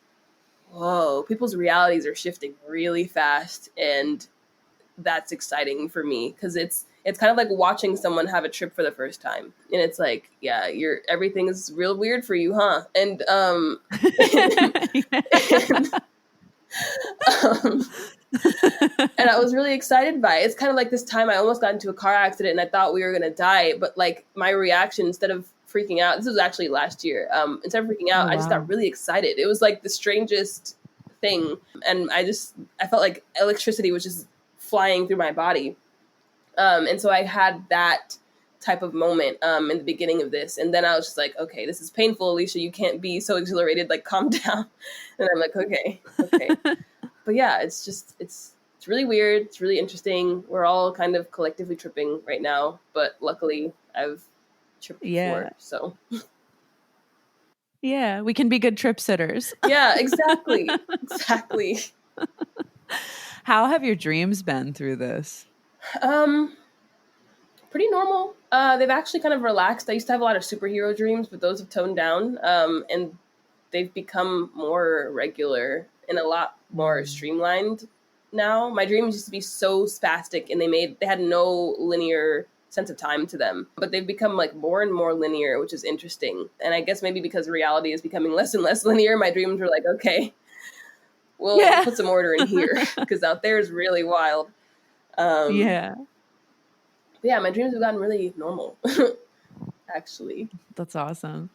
whoa, people's realities are shifting really fast, and that's exciting for me because it's kind of like watching someone have a trip for the first time, and it's like, yeah, you're everything is real weird for you, huh? And and, um and I was really excited by it. It's kind of like this time I almost got into a car accident and I thought we were gonna die, but like my reaction instead of freaking out, this was actually last year. Instead of freaking out, Oh I just got wow. really excited. It was like the strangest thing, and I felt like electricity was just flying through my body. And so I had that type of moment in the beginning of this, and then I was just like, okay, this is painful, Alicia. You can't be so exhilarated. Like, calm down. And I'm like, okay, okay. But yeah, it's really weird. It's really interesting. We're all kind of collectively tripping right now, but luckily I've tripped Yeah. before. So Yeah, we can be good trip sitters. yeah, exactly, exactly. How have your dreams been through this? Um, Pretty normal. They've actually kind of relaxed. I used to have a lot of superhero dreams, but those have toned down. And they've become more regular and a lot more Mm. streamlined now. My dreams used to be so spastic, and they had no linear sense of time to them. But they've become like more and more linear, which is interesting. And I guess maybe because reality is becoming less and less linear, my dreams were like, okay, we'll Yeah. put some order in here because out there is really wild. Um, Yeah. yeah, my dreams have gotten really normal, actually. That's awesome.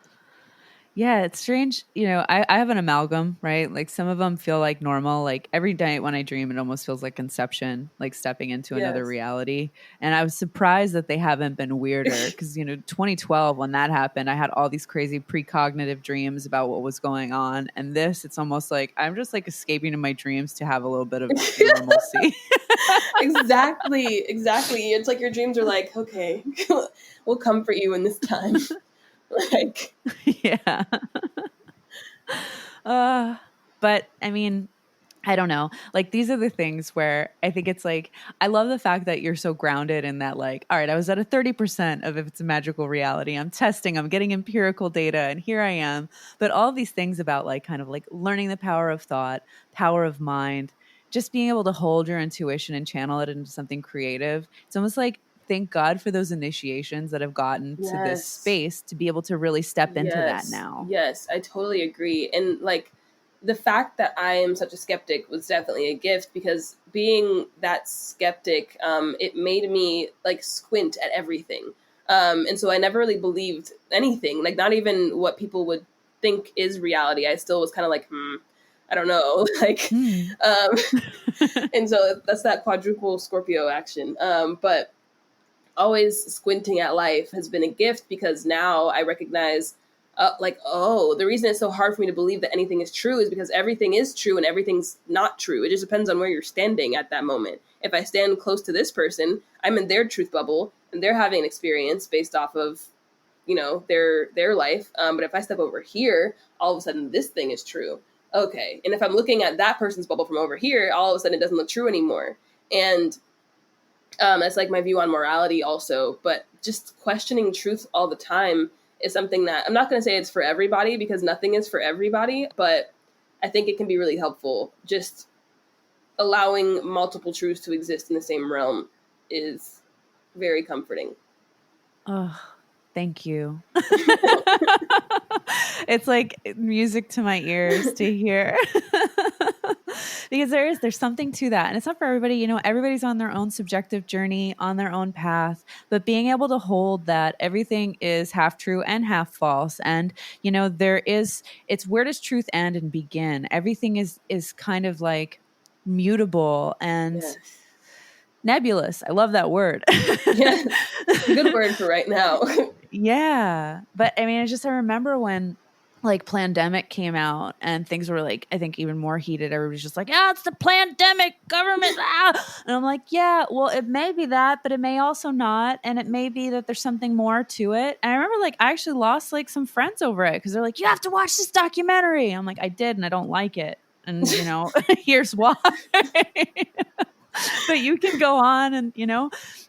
Yeah, it's strange. I have an amalgam, right? Like some of them feel like normal. Like every night when I dream, it almost feels like inception, like stepping into another Yes. reality. And I was surprised that they haven't been weirder because, 2012, when that happened, I had all these crazy precognitive dreams about what was going on. And this, it's almost like I'm just like escaping in my dreams to have a little bit of normalcy. Exactly. It's like your dreams are like, okay, we'll comfort you in this time. Like, Yeah. Uh, but I mean, I don't know. Like these are the things where I think it's like I love the fact that you're so grounded in that like, all right, I was at a 30% of if it's a magical reality. I'm testing, I'm getting empirical data, and here I am. But all of these things about like kind of like learning the power of thought, power of mind, just being able to hold your intuition and channel it into something creative. It's almost like thank God for those initiations that have gotten to this yes, space to be able to really step into that yes, now. yes, I totally agree. And like the fact that I am such a skeptic was definitely a gift because being that skeptic, it made me like squint at everything. And so I never really believed anything, like not even what people would think is reality. I still was kind of like, I don't know, like, Hmm. um, and so that's that quadruple Scorpio action. But always squinting at life has been a gift because now I recognize, like, oh, the reason it's so hard for me to believe that anything is true is because everything is true and everything's not true. It just depends on where you're standing at that moment. If I stand close to this person, I'm in their truth bubble and they're having an experience based off of their life. But if I step over here, all of a sudden this thing is true. Okay, and if I'm looking at that person's bubble from over here, all of a sudden it doesn't look true anymore. And that's like my view on morality also, but just questioning truth all the time is something that I'm not going to say it's for everybody because nothing is for everybody, but I think it can be really helpful. Just allowing multiple truths to exist in the same realm is very comforting. Oh, thank you. It's like music to my ears to hear. Because there's something to that. And it's not for everybody, everybody's on their own subjective journey, on their own path, but being able to hold that everything is half true and half false. And, it's where does truth end and begin? Everything is kind of like mutable and Yes. nebulous. I love that word. Yes. It's a good word for right now. Yeah. But I mean, I remember when like pandemic came out and things were like, I think even more heated. Everybody's just like, it's the pandemic government. And I'm like, yeah, well, it may be that, but it may also not. And it may be that there's something more to it. And I remember like, I actually lost like some friends over it because they're like, you have to watch this documentary. I'm like, I did, and I don't like it. And, here's why. But you can go on and,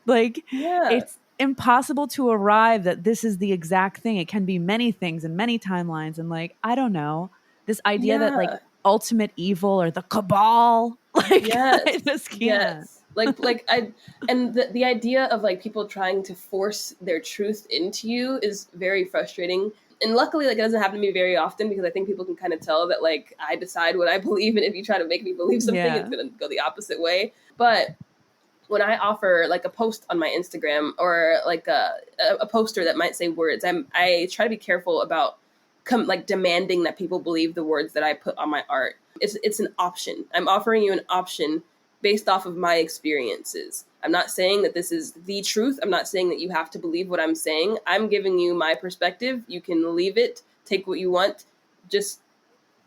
like Yeah. it's impossible to arrive that this is the exact thing. It can be many things and many timelines. And like, I don't know, this idea that like Yeah. ultimate evil or the cabal, like I Yes. just can't. Yes. Like I and the idea of like people trying to force their truth into you is very frustrating. And luckily like it doesn't happen to me very often because I think people can kind of tell that like I decide what I believe and if you try to make me believe something it's Yeah. going to go the opposite way. But when I offer like a post on my Instagram or like a poster that might say words, I try to be careful about like demanding that people believe the words that I put on my art. It's an option. I'm offering you an option based off of my experiences. I'm not saying that this is the truth. I'm not saying that you have to believe what I'm saying. I'm giving you my perspective. You can leave it, take what you want. Just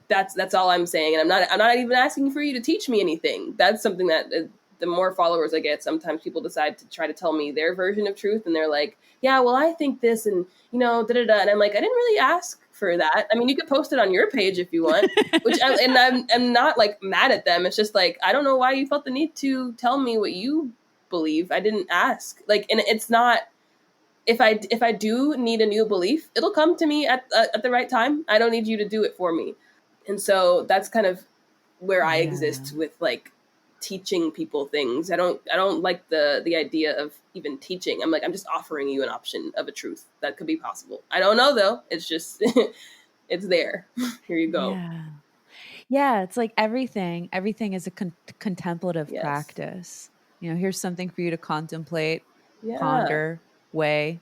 that's all I'm saying. And I'm not even asking for you to teach me anything. That's something that the more followers I get, sometimes people decide to try to tell me their version of truth, and they're like, yeah, well, I think this, and da da da, and I'm like, I didn't really ask for that. I mean, you could post it on your page if you want, I'm not like mad at them. It's just like, I don't know why you felt the need to tell me what you believe. I didn't ask. Like, and it's not, if I do need a new belief, it'll come to me at the right time. I don't need you to do it for me. And so that's kind of where I Yeah. exist with like teaching people things. I don't like the idea of even teaching. I'm like, I'm just offering you an option of a truth that could be possible. I don't know though. It's just it's there. Here you go. Yeah. Yeah, it's like everything is a contemplative Yes. practice. Here's something for you to contemplate, Yeah. ponder, weigh,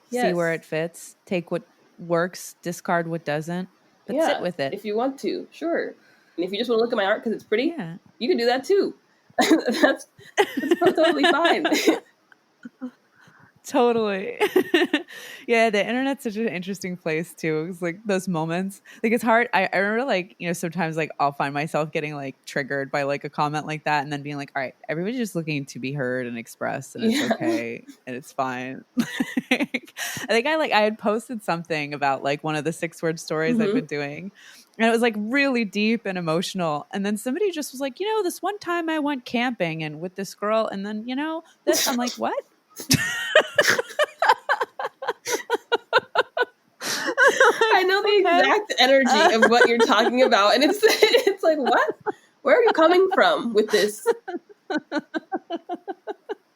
see where Yes. it fits, take what works, discard what doesn't, but sit Yeah. with it. If you want to, sure. And if you just want to look at my art because it's pretty, Yeah. you can do that too. that's totally fine. Totally. Yeah, the internet's such an interesting place too. It's like those moments. Like it's hard. I remember like, sometimes like I'll find myself getting like triggered by like a comment like that and then being like, all right, everybody's just looking to be heard and expressed and it's Yeah. okay and it's fine. Like, I think I had posted something about like one of the 6-word stories I'd Mm-hmm. been doing. And it was like really deep and emotional. And then somebody just was like, this one time I went camping and with this girl and then, this I'm like, what? I know the Okay. exact energy of what you're talking about, and it's like, what? Where are you coming from with this? And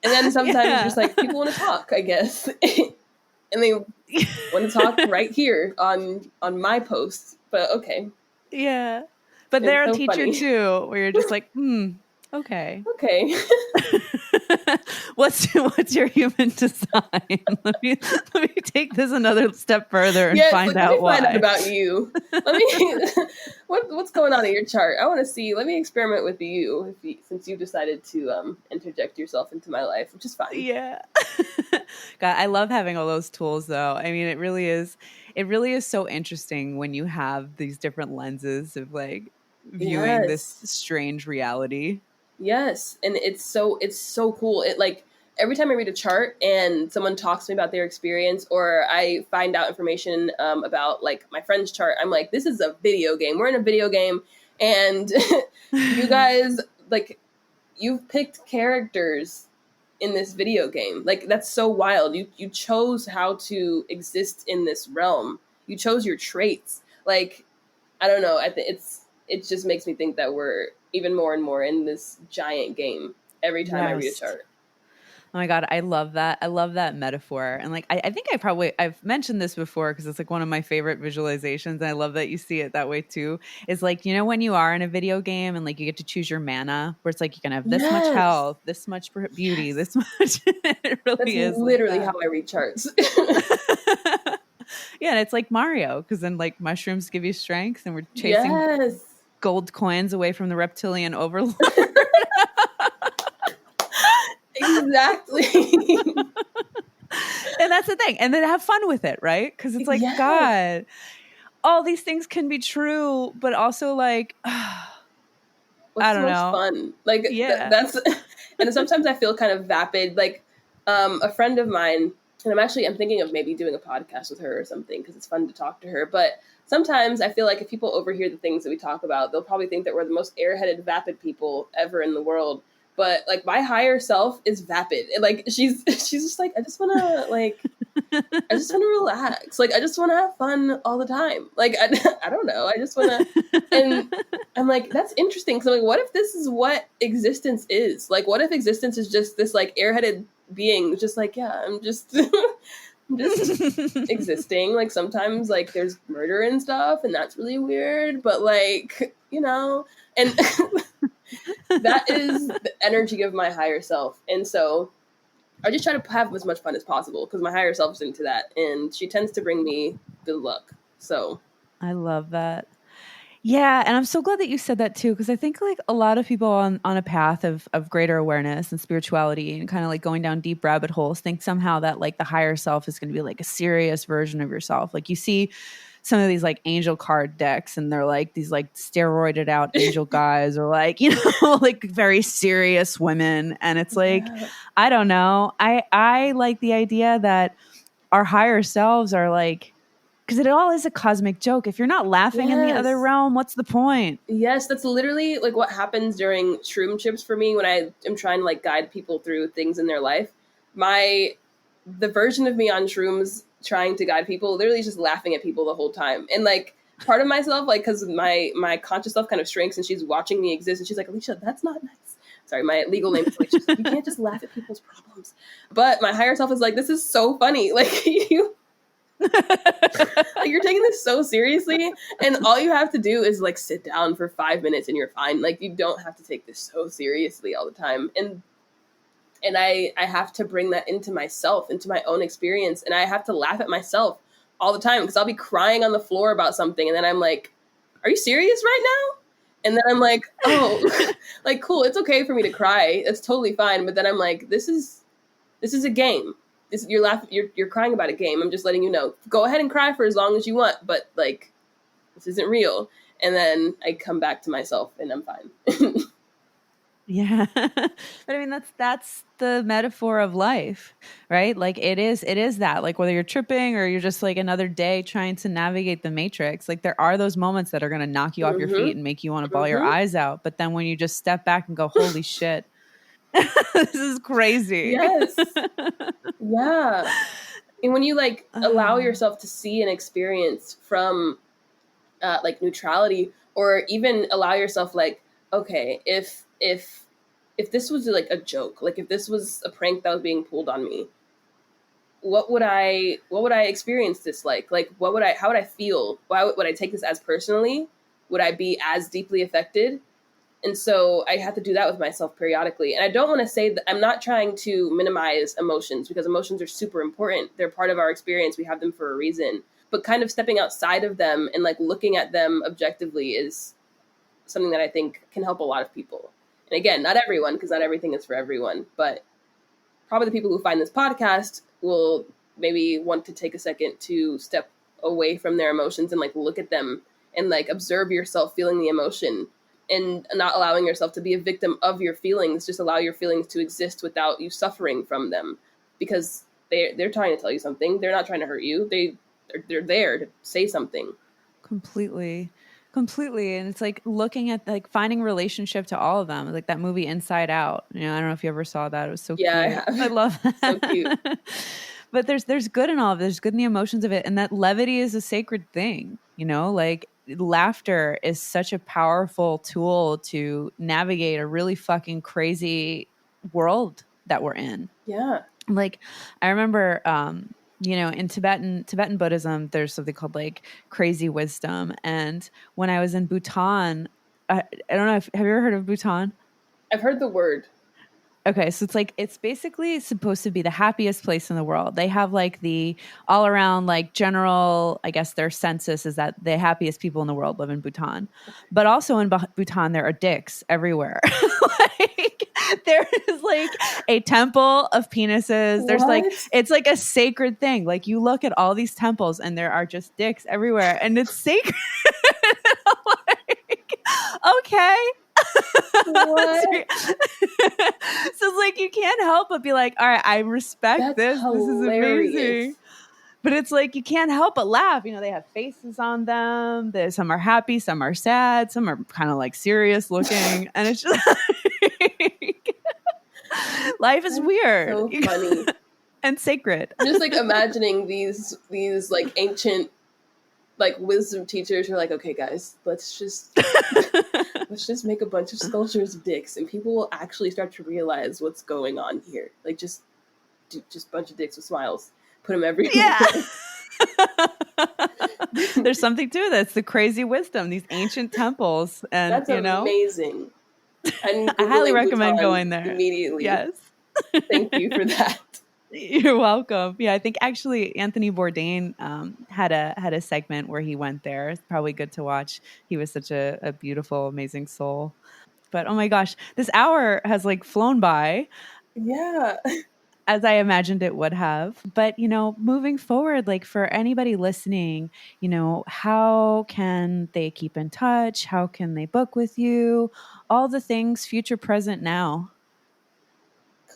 then sometimes you're Yeah. just like, people want to talk, I guess, and they want to talk right here on my post. But okay, Yeah. But it's they're a so teacher funny. too, where you're just like, okay. Okay, What's your human design? Let me take this another step further and yeah, it's find like, let me out find out why. about you. Let me what's going on in your chart. I want to see. Let me experiment with you, since you decided to interject yourself into my life, which is fine. Yeah. God, I love having all those tools though. I mean, it really is so interesting when you have these different lenses of like viewing this Yes. strange reality. Yes, and it's so cool. It like every time I read a chart and someone talks to me about their experience, or I find out information about like my friend's chart, I'm like, this is a video game. We're in a video game, and you guys like you've picked characters in this video game. Like that's so wild. You chose how to exist in this realm. You chose your traits. Like I don't know. I think it just makes me think that we're even more and more in this giant game every time I read a Yes. chart. Oh my God, I love that. I love that metaphor. And like I think I've mentioned this before because it's like one of my favorite visualizations. And I love that you see it that way too. Is like, when you are in a video game and like you get to choose your mana, where it's like you can have this much Yes, health, this much beauty, yes. this much. It That's really is like literally how that. I read charts. Yeah, and it's like Mario, because then like mushrooms give you strength and we're chasing Yes, gold coins away from the reptilian overlord. exactly. And that's the thing. And then have fun with it, right? Because it's like, Yes. God, all these things can be true, but also like, What's I so don't much know. fun? Like Yeah. that's, and sometimes I feel kind of vapid. Like a friend of mine, and I'm thinking of maybe doing a podcast with her or something because it's fun to talk to her. But sometimes I feel like if people overhear the things that we talk about, they'll probably think that we're the most airheaded, vapid people ever in the world. But like my higher self is vapid. And, like she's just like, I just want to relax. Like, I just want to have fun all the time. Like, I don't know. I just want to. And I'm like, that's interesting. Because I'm like, what if this is what existence is? Like, what if existence is just this, like, airheaded being? Just like, yeah, I'm just. I'm just existing. Like, sometimes, like, there's murder and stuff, and that's really weird. But, like, and that is the energy of my higher self. And so I just try to have as much fun as possible because my higher self's into that, and she tends to bring me good luck. So I love that. Yeah, and I'm so glad that you said that too, because I think like a lot of people on a path of greater awareness and spirituality and kind of like going down deep rabbit holes think somehow that like the higher self is going to be like a serious version of yourself. Like you see some of these like angel card decks, and they're like these like steroided out angel guys, or like, like very serious women. And it's like, Yeah. I don't know. I like the idea that our higher selves are like, because it all is a cosmic joke. If you're not laughing in the other Yes. realm, what's the point? Yes, that's literally like what happens during shroom trips for me when I am trying to like guide people through things in their life. My the version of me on shrooms trying to guide people literally is just laughing at people the whole time. And like part of myself, like because my conscious self kind of shrinks and she's watching me exist and she's like, Alicia, that's not nice. Sorry, my legal name is Alicia. She's like, you can't just laugh at people's problems. But my higher self is like, this is so funny. Like you like you're taking this so seriously, and all you have to do is like sit down for 5 minutes and you're fine. Like you don't have to take this so seriously all the time. And I have to bring that into myself, into my own experience, and I have to laugh at myself all the time because I'll be crying on the floor about something, and then I'm like, "Are you serious right now?" And then I'm like, "Oh, like cool, it's okay for me to cry. It's totally fine." But then I'm like, this is a game. You're laughing. You're crying about a game. I'm just letting you know. Go ahead and cry for as long as you want, but like this isn't real. And then I come back to myself, and I'm fine. Yeah. But I mean, that's the metaphor of life, right? Like it is that, like whether you're tripping or you're just like another day trying to navigate the matrix, like there are those moments that are going to knock you off your feet Mm-hmm. and make you want to bawl your Mm-hmm. eyes out. But then when you just step back and go, holy shit, this is crazy. Yes. Yeah. And when you like allow Uh, yourself to see and experience from like neutrality, or even allow yourself like, okay, if this was like a joke, like if this was a prank that was being pulled on me, what would I experience this like what would I how would I feel? Why would I take this as personally? Would I be as deeply affected? And so I have to do that with myself periodically. And I don't want to say that I'm not trying to minimize emotions, because emotions are super important. They're part of our experience. We have them for a reason. But kind of stepping outside of them and like looking at them objectively is something that I think can help a lot of people. And again, not everyone, because not everything is for everyone, but probably the people who find this podcast will maybe want to take a second to step away from their emotions and like look at them and like observe yourself feeling the emotion, and not allowing yourself to be a victim of your feelings. Just allow your feelings to exist without you suffering from them, because they're trying to tell you something. They're not trying to hurt you. They're there to say something. completely. Completely. And it's like looking at like finding relationship to all of them, like that movie Inside Out. I don't know if you ever saw that. It was so Yeah, I cute. I have. love So cute. that. But there's good in all of it. There's good in the emotions of it. And that levity is a sacred thing, like laughter is such a powerful tool to navigate a really fucking crazy world that we're in. Yeah. Like I remember in Tibetan Buddhism, there's something called like crazy wisdom. And when I was in Bhutan, I don't know if have you ever heard of Bhutan? I've heard the word. Okay, so it's basically supposed to be the happiest place in the world. They have like the all around like general, I guess their census is that the happiest people in the world live in Bhutan. But also in Bhutan there are dicks everywhere. Like there is like a temple of penises. There's like What? it's like a sacred thing. Like you look at all these temples and there are just dicks everywhere and it's sacred. Like, okay. What? So it's like you can't help but be like, all right, I respect That's this. This is amazing. hilarious. But it's like you can't help but laugh. They have faces on them. Some are happy, some are sad, some are kind of like serious looking. And it's just like, life is That's weird so funny. and sacred. I'm just like imagining these like ancient like wisdom teachers who are like, okay guys, let's just make a bunch of sculptures of dicks, and people will actually start to realize what's going on here. Like just a bunch of dicks with smiles. Put them everywhere. Yeah. There's something to this. The crazy wisdom, these ancient temples. And, That's amazing. I'm I highly Googling recommend Bhutan going there. immediately. Yes. Thank you for that. You're welcome. Yeah, I think actually Anthony Bourdain had a segment where he went there. It's probably good to watch. He was such a beautiful, amazing soul. But oh my gosh, this hour has like flown by. Yeah. as I imagined it would have. But, moving forward, like for anybody listening, how can they keep in touch? How can they book with you? All the things, future, present, now.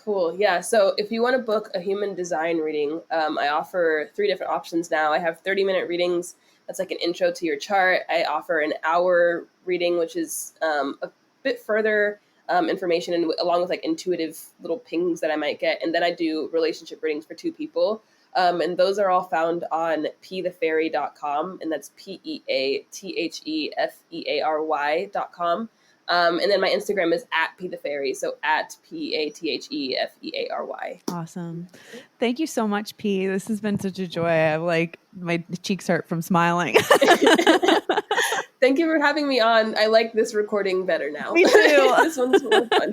Cool. Yeah. So if you want to book a human design reading, I offer 3 different options now. I have 30-minute readings. That's like an intro to your chart. I offer an hour reading, which is a bit further information and along with like intuitive little pings that I might get. And then I do relationship readings for 2 people. And those are all found on peathefeary.com. And that's peathefeary.com. And then my Instagram is at @PTheFairy, so at PATHEFEARY. Awesome. Thank you so much, P. This has been such a joy. I'm like, my cheeks hurt from smiling. Thank you for having me on. I like this recording better now. Me too. This one's more fun.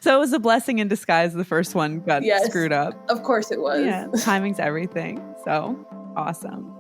So it was a blessing in disguise. The first one got screwed up. Of course it was. Yeah, timing's everything. So awesome.